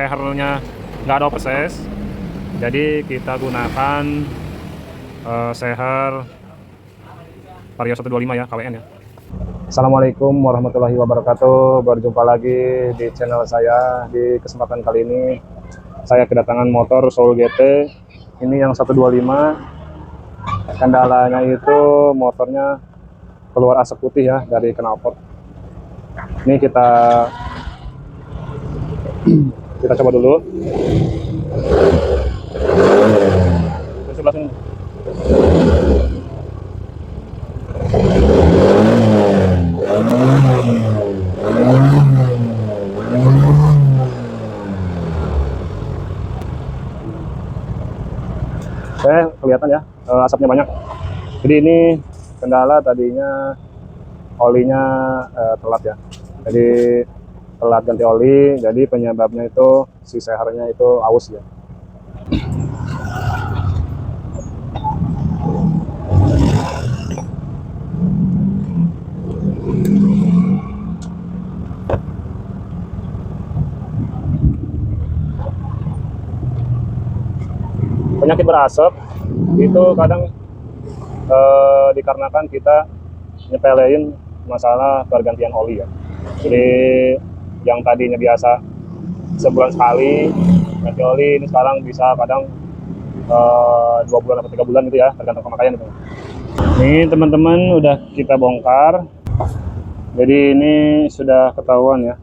sehernya nggak ada oversize, jadi kita gunakan seher Vario 125 ya, KWN ya. Assalamualaikum warahmatullahi wabarakatuh. Berjumpa lagi di channel saya. Di kesempatan kali ini saya kedatangan motor Soul GT. Ini yang 125. Kendalanya itu motornya keluar asap putih ya dari knalpot. Ini kita coba dulu. Di sebelah sini. Kelihatan ya, asapnya banyak. Jadi ini kendala tadinya olinya telat ya. Jadi telat ganti oli, jadi penyebabnya itu si sehernya itu aus ya. Penyakit berasap itu kadang dikarenakan kita nyepelein masalah pergantian oli ya. Jadi yang tadinya biasa sebulan sekali ganti oli, ini sekarang bisa kadang 2 bulan atau 3 bulan gitu ya, tergantung pemakaian itu. Ini teman-teman udah kita bongkar, jadi ini sudah ketahuan ya.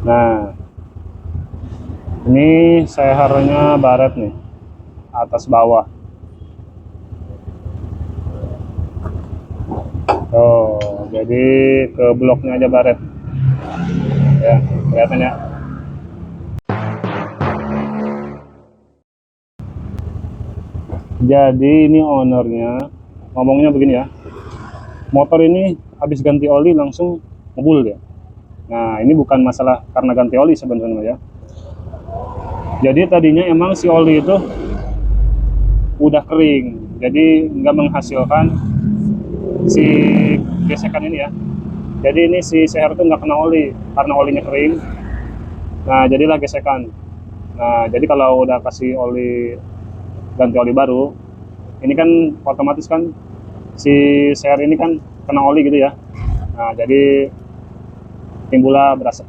Nah, ini sehernya baret nih, atas bawah. Oh, jadi ke bloknya aja baret. Ya, kelihatan ya. Jadi ini ownernya ngomongnya begini ya. Motor ini habis ganti oli langsung ngebul ya. Nah, ini bukan masalah karena ganti oli sebenarnya ya. Jadi tadinya emang si oli itu udah kering, jadi nggak menghasilkan si gesekan ini ya. Jadi ini si seher itu nggak kena oli karena olinya kering. Nah, jadilah gesekan. Nah, jadi kalau udah kasih oli, ganti oli baru, ini kan otomatis kan si seher ini kan kena oli gitu ya. Nah, jadi timbullah berasap.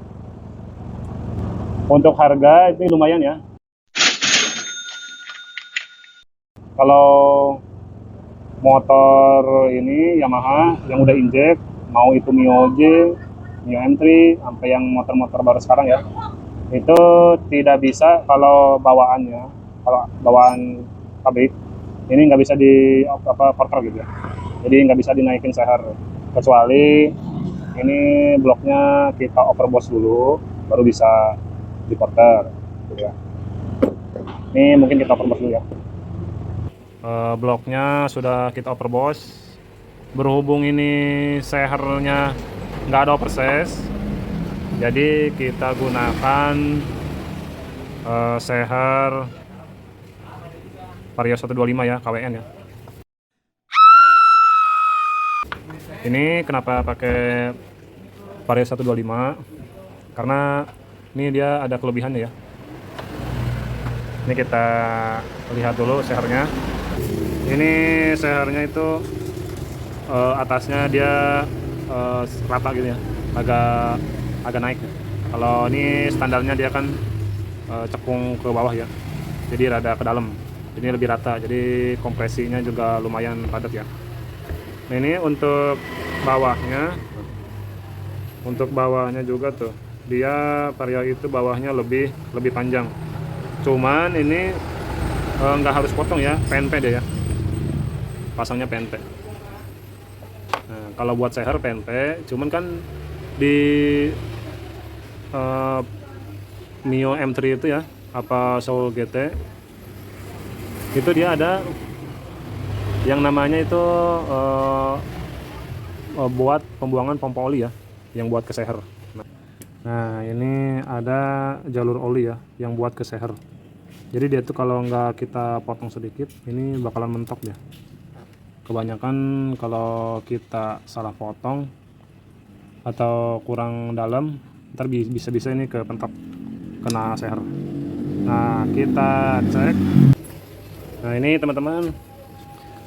Untuk harga itu lumayan ya. Kalau motor ini Yamaha yang udah injek, mau itu Mio J, Mio M3, sampai yang motor-motor baru sekarang ya, itu tidak bisa kalau bawaan pabrik, ini nggak bisa di porter gitu ya. Jadi nggak bisa dinaikin seher, kecuali ini bloknya kita overboss dulu, baru bisa di porter gitu ya. Ini mungkin kita overboss dulu ya. Bloknya sudah kita overboss. Berhubung ini sehernya nggak ada oversize, jadi kita gunakan seher Vario 125 ya, KWN ya. Ini kenapa pakai Vario 125? Karena ini dia ada kelebihannya ya. Ini kita lihat dulu sehernya. Ini sehernya itu atasnya dia rata gitu ya, agak naik. Kalau ini standarnya dia kan cekung ke bawah ya, jadi rada ke dalam. Ini lebih rata, jadi kompresinya juga lumayan padat ya. Nah, ini untuk bawahnya juga tuh, dia Vario itu bawahnya lebih panjang. Cuman ini nggak harus potong ya, PNP dia ya, pasangnya PNP. Nah, kalau buat seher PNP, cuman kan di Mio M3 itu ya, apa Soul GT, itu dia ada yang namanya itu buat pembuangan pompa oli ya, yang buat ke seher. Nah, ini ada jalur oli ya, yang buat ke seher. Jadi dia tuh kalau nggak kita potong sedikit, ini bakalan mentok ya. Kebanyakan kalau kita salah potong atau kurang dalam, ntar bisa-bisa ini ke pentok, kena seher. Nah kita cek. Nah ini teman-teman,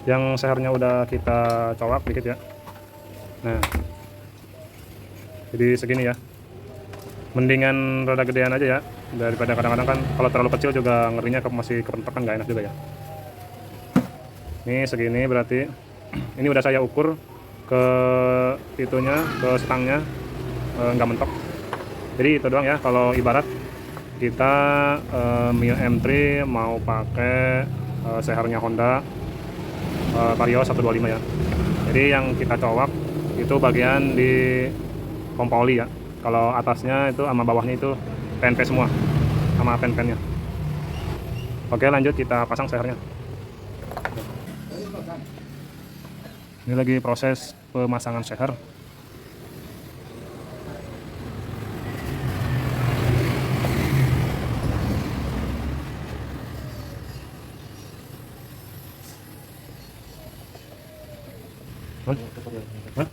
yang sehernya udah kita colok dikit ya. Nah jadi segini ya, mendingan rada gedean aja ya, daripada kadang-kadang kan kalau terlalu kecil juga ngerinya masih kepentok kan nggak enak juga ya. Ini segini berarti ini udah saya ukur ke itunya, ke stangnya, nggak mentok. Jadi itu doang ya. Kalau ibarat kita Mio M3 mau pakai sehernya Honda Vario 125 ya. Jadi yang kita colok itu bagian di pompa oli ya. Kalau atasnya itu sama bawahnya itu PNP semua, sama pen-pennya. Oke lanjut, kita pasang sehernya. Ini lagi proses pemasangan seher. Hah?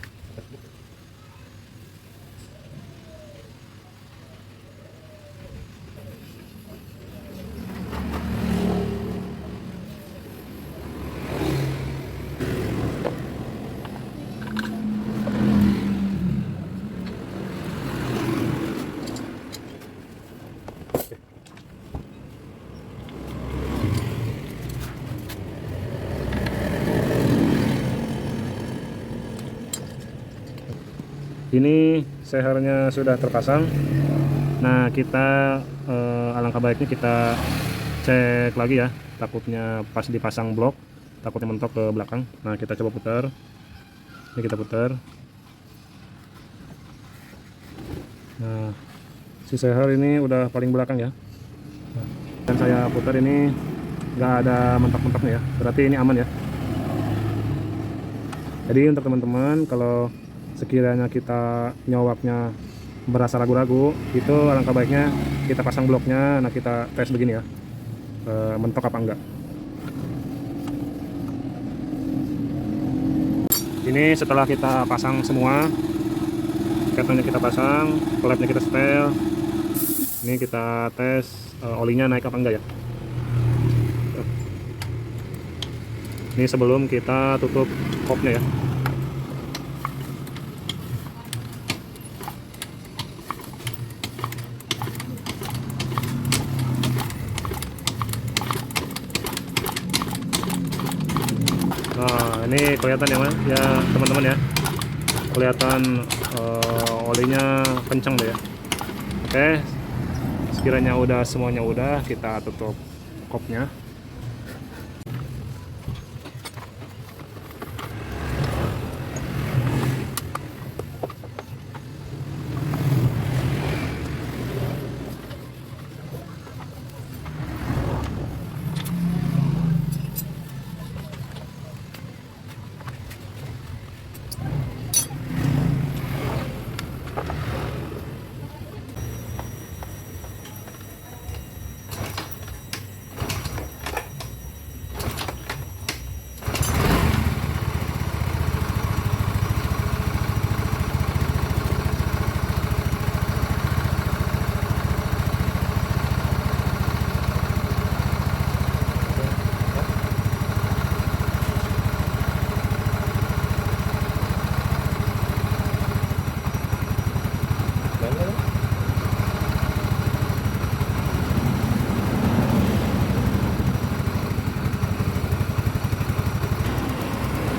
Ini sehernya sudah terpasang. Nah kita alangkah baiknya kita cek lagi ya, takutnya pas dipasang blok takutnya mentok ke belakang. Nah kita coba putar, ini kita putar. Nah si seher ini udah paling belakang ya, dan saya putar ini nggak ada mentok-mentoknya ya, berarti ini aman ya. Jadi untuk teman-teman kalau sekiranya kita nyowapnya berasa ragu-ragu, itu alangkah baiknya kita pasang bloknya. Nah kita tes begini ya, mentok apa enggak. Ini setelah kita pasang semua, ketannya kita pasang, klepnya kita setel. Ini kita tes olinya naik apa enggak ya. Ini sebelum kita tutup kopnya ya. Nah ini kelihatan ya teman-teman ya, kelihatan olinya kenceng deh ya. Oke, sekiranya udah semuanya udah, kita tutup kopnya.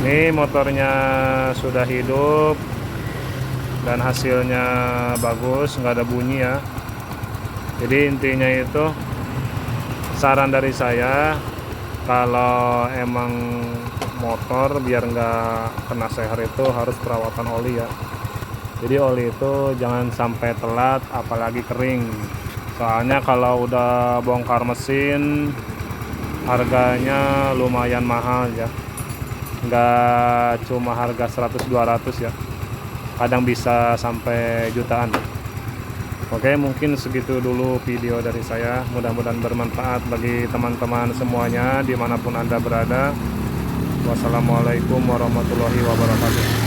Ini motornya sudah hidup dan hasilnya bagus, nggak ada bunyi ya. Jadi intinya itu saran dari saya, kalau emang motor biar nggak kena seher itu harus perawatan oli ya. Jadi oli itu jangan sampai telat, apalagi kering. Soalnya kalau udah bongkar mesin harganya lumayan mahal ya, nggak cuma harga 100-200 ya, kadang bisa sampai jutaan. Oke, mungkin segitu dulu video dari saya, mudah-mudahan bermanfaat bagi teman-teman semuanya dimanapun Anda berada. Wassalamualaikum warahmatullahi wabarakatuh.